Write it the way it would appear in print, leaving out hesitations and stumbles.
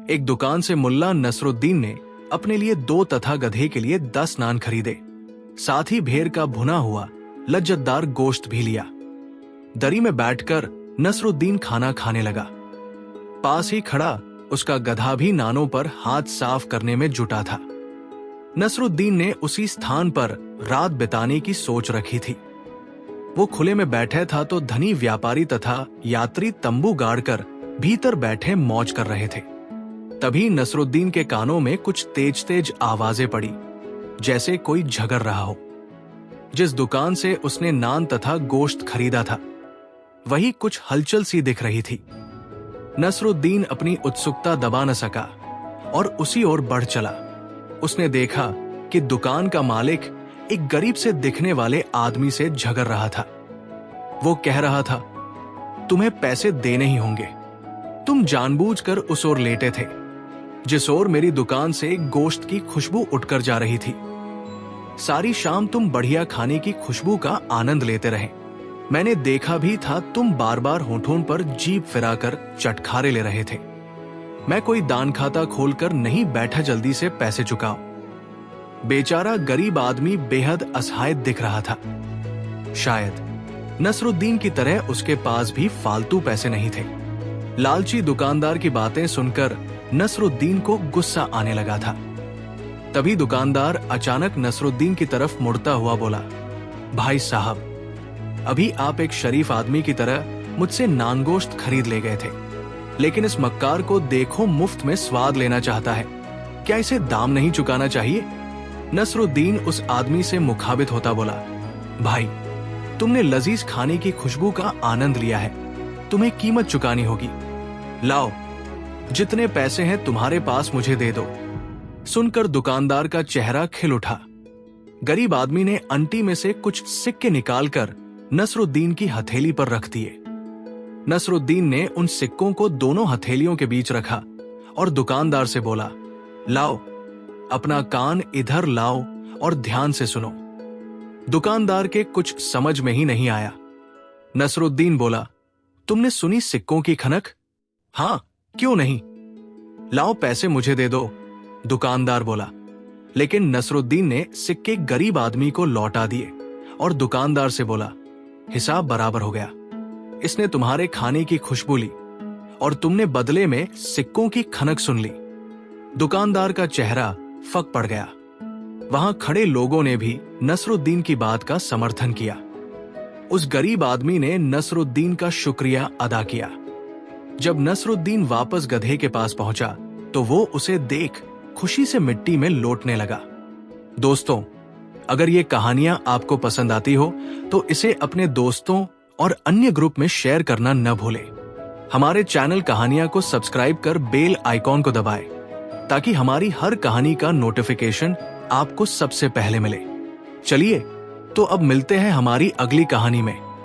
एक दुकान से मुल्ला नसरुद्दीन ने अपने लिए 2 तथा गधे के लिए 10 नान खरीदे। साथ ही भेड़ का भुना हुआ लज्जतदार गोश्त भी लिया। दरी में बैठकर नसरुद्दीन खाना खाने लगा। पास ही खड़ा उसका गधा भी नानों पर हाथ साफ करने में जुटा था। नसरुद्दीन ने उसी स्थान पर रात बिताने की सोच रखी थी। वो खुले में बैठे था तो धनी व्यापारी तथा यात्री तंबू गाड़कर भीतर बैठे मौज कर रहे थे। तभी नसरुद्दीन के कानों में कुछ तेज तेज आवाजें पड़ी, जैसे कोई झगड़ रहा हो। जिस दुकान से उसने नान तथा गोश्त खरीदा था वही कुछ हलचल सी दिख रही थी। नसरुद्दीन अपनी उत्सुकता दबा न सका और उसी ओर बढ़ चला। उसने देखा कि दुकान का मालिक एक गरीब से दिखने वाले आदमी से झगड़ रहा था। वो कह रहा था, तुम्हें पैसे देने ही होंगे। तुम जानबूझकर उस ओर लेटे थे जिस ओर मेरी दुकान से गोश्त की खुशबू उठकर जा रही थी। सारी शाम तुम बढ़िया खाने की खुशबू का आनंद लेते रहे। मैंने देखा भी था तुम बार बार होठों पर जीभ फिराकर चटखारे ले रहे थे। मैं कोई दान खाता खोलकर नहीं बैठा, जल्दी से पैसे चुकाओ। बेचारा गरीब आदमी बेहद असहाय दिख रहा था। शायद नसरुद्दीन की तरह उसके पास भी फालतू पैसे नहीं थे। लालची दुकानदार की बातें सुनकर नसरुद्दीन को गुस्सा आने लगा था। तभी दुकानदार अचानक नसरुद्दीन की तरफ मुड़ता हुआ बोला, भाई साहब, अभी आप एक शरीफ आदमी की तरह मुझसे नानगोश्त खरीद ले गए थे, लेकिन इस मक्कार को देखो मुफ्त में स्वाद लेना चाहता है। क्या इसे दाम नहीं चुकाना चाहिए? नसरुद्दीन उस आदमी से मुखाबित होता बोला, भाई, तुमने लजीज खाने की खुशबू का आनंद लिया है, तुम्हें कीमत चुकानी होगी। लाओ, जितने पैसे हैं तुम्हारे पास मुझे दे दो। सुनकर दुकानदार का चेहरा खिल उठा। गरीब आदमी ने अंटी में से कुछ सिक्के निकालकर नसरुद्दीन की हथेली पर रख दिए। नसरुद्दीन ने उन सिक्कों को दोनों हथेलियों के बीच रखा और दुकानदार से बोला, लाओ, अपना कान इधर लाओ और ध्यान से सुनो। दुकानदार के कुछ समझ में ही नहीं आया। नसरुद्दीन बोला, तुमने सुनी सिक्कों की खनक? हाँ, क्यों नहीं? लाओ, पैसे मुझे दे दो, दुकानदार बोला। लेकिन नसरुद्दीन ने सिक्के गरीब आदमी को लौटा दिए और दुकानदार से बोला, हिसाब बराबर हो गया। इसने तुम्हारे खाने की खुशबू ली और तुमने बदले में सिक्कों की खनक सुन ली। दुकानदार का चेहरा फक पड़ गया। वहां खड़े लोगों ने भी नसरुद्दीन की बात का समर्थन किया। उस गरीब आदमी ने नसरुद्दीन का शुक्रिया अदा किया। जब नसरुद्दीन वापस गधे के पास पहुंचा तो वो उसे देख खुशी से मिट्टी में लौटने लगा। दोस्तों, अगर ये कहानियां आपको पसंद आती हो तो इसे अपने दोस्तों और अन्य ग्रुप में शेयर करना न भूलें। हमारे चैनल कहानियां को सब्सक्राइब कर बेल आइकॉन को दबाएं ताकि हमारी हर कहानी का नोटिफिकेशन आपको सबसे पहले मिले। चलिए, तो अब मिलते हैं हमारी अगली कहानी में।